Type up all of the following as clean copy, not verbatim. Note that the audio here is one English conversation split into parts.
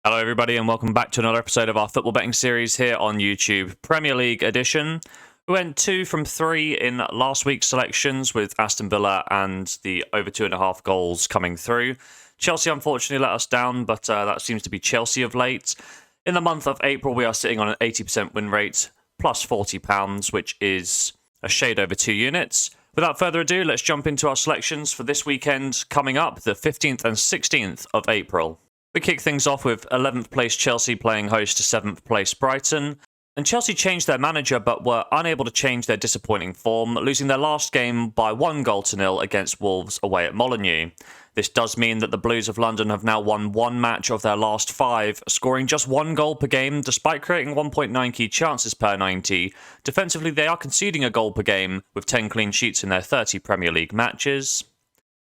Hello everybody and welcome back to another episode of our football betting series here on YouTube. Premier League edition. We went 2 from 3 in last week's selections with Aston Villa and the over 2.5 goals coming through. Chelsea unfortunately let us down, but that seems to be Chelsea of late. In the month of April we are sitting on an 80% win rate plus £40, which is a shade over 2 units. Without further ado, let's jump into our selections for this weekend coming up, the 15th and 16th of April. We kick things off with 11th place Chelsea playing host to 7th place Brighton. And Chelsea changed their manager but were unable to change their disappointing form, losing their last game by 1-0 against Wolves away at Molineux. This does mean that the Blues of London have now won 1 match of their last 5, scoring just 1 goal per game despite creating 1.9 key chances per 90. Defensively, they are conceding a goal per game with 10 clean sheets in their 30 Premier League matches.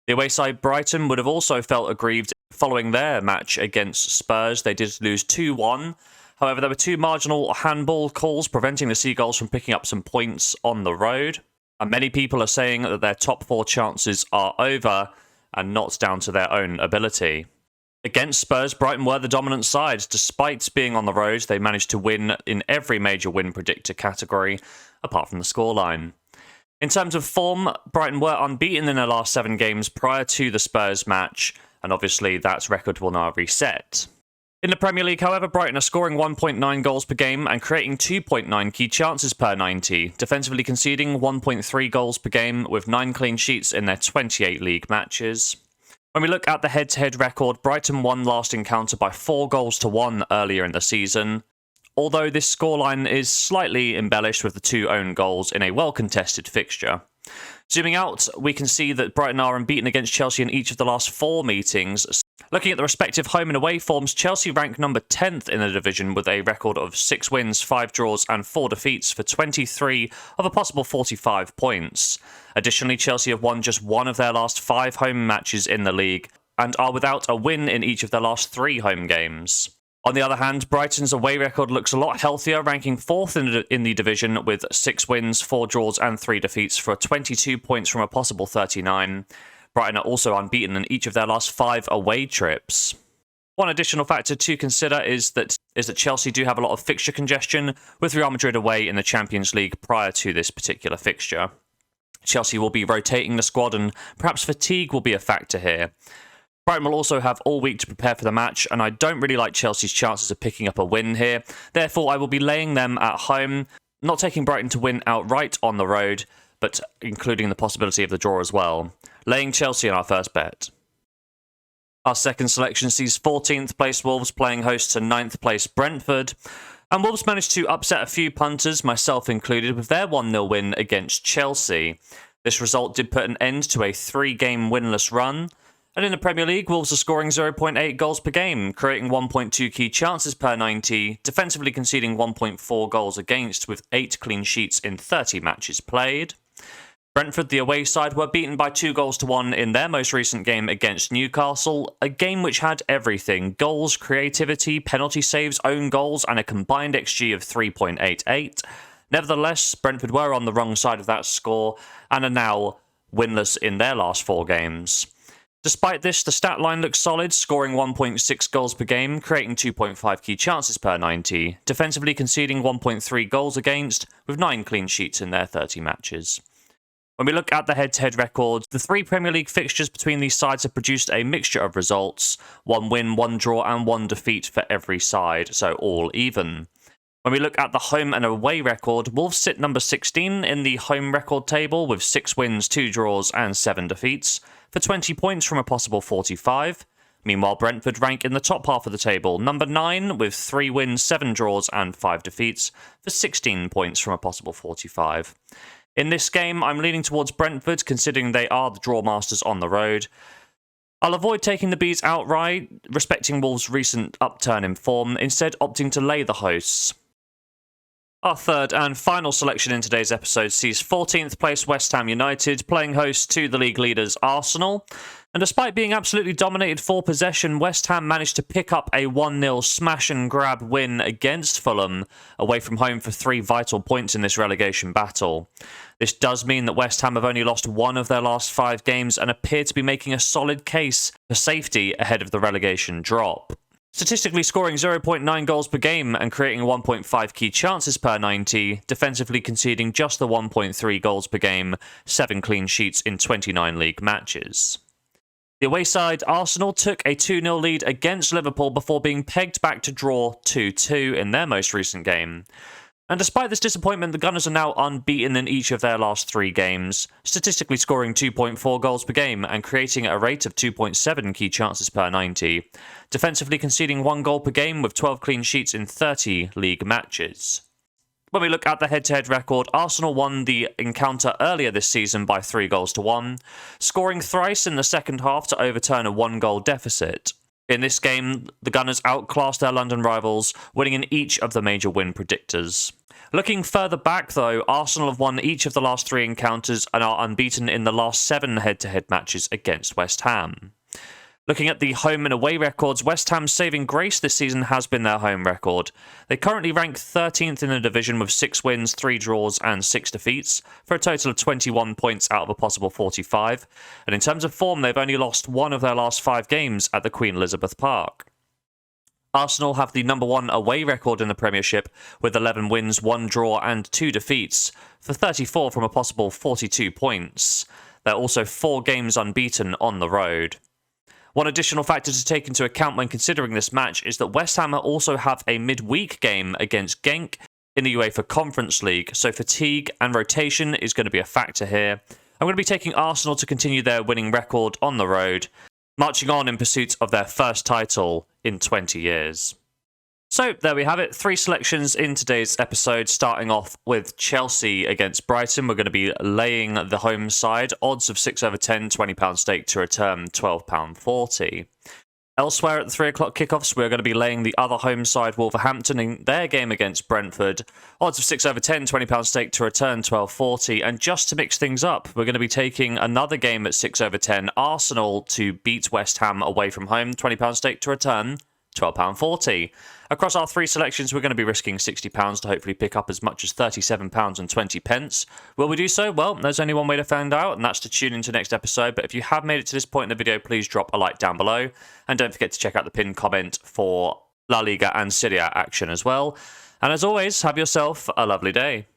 The away side Brighton would have also felt aggrieved following their match against Spurs. They did lose 2-1. However, there were 2 marginal handball calls preventing the Seagulls from picking up some points on the road. And many people are saying that their top 4 chances are over and not down to their own ability. Against Spurs, Brighton were the dominant side. Despite being on the road, they managed to win in every major win predictor category, apart from the scoreline. In terms of form, Brighton were unbeaten in their last 7 games prior to the Spurs match, and obviously that record will now reset. In the Premier League, however, Brighton are scoring 1.9 goals per game and creating 2.9 key chances per 90, defensively conceding 1.3 goals per game with 9 clean sheets in their 28 league matches. When we look at the head-to-head record, Brighton won last encounter by 4-1 earlier in the season, although this scoreline is slightly embellished with the 2 own goals in a well-contested fixture. Zooming out, we can see that Brighton are unbeaten against Chelsea in each of the last 4 meetings. Looking at the respective home and away forms, Chelsea rank number 10th in the division with a record of 6 wins, 5 draws and 4 defeats for 23 of a possible 45 points. Additionally, Chelsea have won just 1 of their last 5 home matches in the league and are without a win in each of their last 3 home games. On the other hand, Brighton's away record looks a lot healthier, ranking 4th in the division with 6 wins, 4 draws and 3 defeats for 22 points from a possible 39. Brighton are also unbeaten in each of their last 5 away trips. One additional factor to consider is that Chelsea do have a lot of fixture congestion, with Real Madrid away in the Champions League prior to this particular fixture. Chelsea will be rotating the squad and perhaps fatigue will be a factor here. Brighton will also have all week to prepare for the match, and I don't really like Chelsea's chances of picking up a win here. Therefore, I will be laying them at home, not taking Brighton to win outright on the road, but including the possibility of the draw as well. Laying Chelsea in our first bet. Our second selection sees 14th place Wolves playing host to 9th place Brentford. And Wolves managed to upset a few punters, myself included, with their 1-0 win against Chelsea. This result did put an end to a 3-game winless run. And in the Premier League, Wolves are scoring 0.8 goals per game, creating 1.2 key chances per 90, defensively conceding 1.4 goals against with 8 clean sheets in 30 matches played. Brentford, the away side, were beaten by 2-1 in their most recent game against Newcastle, a game which had everything: goals, creativity, penalty saves, own goals, and a combined XG of 3.88. Nevertheless, Brentford were on the wrong side of that score and are now winless in their last 4 games. Despite this, the stat line looks solid, scoring 1.6 goals per game, creating 2.5 key chances per 90, defensively conceding 1.3 goals against, with 9 clean sheets in their 30 matches. When we look at the head-to-head records, the 3 Premier League fixtures between these sides have produced a mixture of results: 1 win, 1 draw and 1 defeat for every side, so all even. When we look at the home and away record, Wolves sit number 16 in the home record table with 6 wins, 2 draws and 7 defeats, for 20 points from a possible 45. Meanwhile, Brentford rank in the top half of the table, number 9, with 3 wins, 7 draws and 5 defeats, for 16 points from a possible 45. In this game, I'm leaning towards Brentford, considering they are the draw masters on the road. I'll avoid taking the Bees outright, respecting Wolves' recent upturn in form, instead opting to lay the hosts. Our third and final selection in today's episode sees 14th place West Ham United playing host to the league leaders Arsenal. And despite being absolutely dominated for possession, West Ham managed to pick up a 1-0 smash-and-grab win against Fulham, away from home for 3 vital points in this relegation battle. This does mean that West Ham have only lost 1 of their last 5 games and appear to be making a solid case for safety ahead of the relegation drop. Statistically scoring 0.9 goals per game and creating 1.5 key chances per 90, defensively conceding just the 1.3 goals per game, 7 clean sheets in 29 league matches. The away side, Arsenal, took a 2-0 lead against Liverpool before being pegged back to draw 2-2 in their most recent game. And despite this disappointment, the Gunners are now unbeaten in each of their last 3 games, statistically scoring 2.4 goals per game and creating a rate of 2.7 key chances per 90, defensively conceding 1 goal per game with 12 clean sheets in 30 league matches. When we look at the head-to-head record, Arsenal won the encounter earlier this season by 3-1, scoring thrice in the second half to overturn a 1-goal deficit. In this game, the Gunners outclassed their London rivals, winning in each of the major win predictors. Looking further back, though, Arsenal have won each of the last 3 encounters and are unbeaten in the last 7 head-to-head matches against West Ham. Looking at the home and away records, West Ham's saving grace this season has been their home record. They currently rank 13th in the division with 6 wins, 3 draws and 6 defeats, for a total of 21 points out of a possible 45. And in terms of form, they've only lost 1 of their last 5 games at the Queen Elizabeth Park. Arsenal have the number 1 away record in the Premiership, with 11 wins, 1 draw and 2 defeats, for 34 from a possible 42 points. They're also 4 games unbeaten on the road. One additional factor to take into account when considering this match is that West Ham also have a midweek game against Genk in the UEFA Conference League, so fatigue and rotation is going to be a factor here. I'm going to be taking Arsenal to continue their winning record on the road, marching on in pursuit of their first title in 20 years. So there we have it, 3 selections in today's episode, starting off with Chelsea against Brighton. We're going to be laying the home side, odds of 6/10, £20 stake to return, £12.40. Elsewhere at the 3 o'clock kickoffs, we're going to be laying the other home side, Wolverhampton, in their game against Brentford. Odds of 6/10, £20 stake to return, £12.40. And just to mix things up, we're going to be taking another game at 6/10, Arsenal to beat West Ham away from home, £20 stake to return, £12.40. Across our 3 selections, we're going to be risking £60 to hopefully pick up as much as £37.20. Will we do so? Well, there's only one way to find out, and that's to tune into the next episode. But if you have made it to this point in the video, please drop a like down below. And don't forget to check out the pinned comment for La Liga and Serie A action as well. And as always, have yourself a lovely day.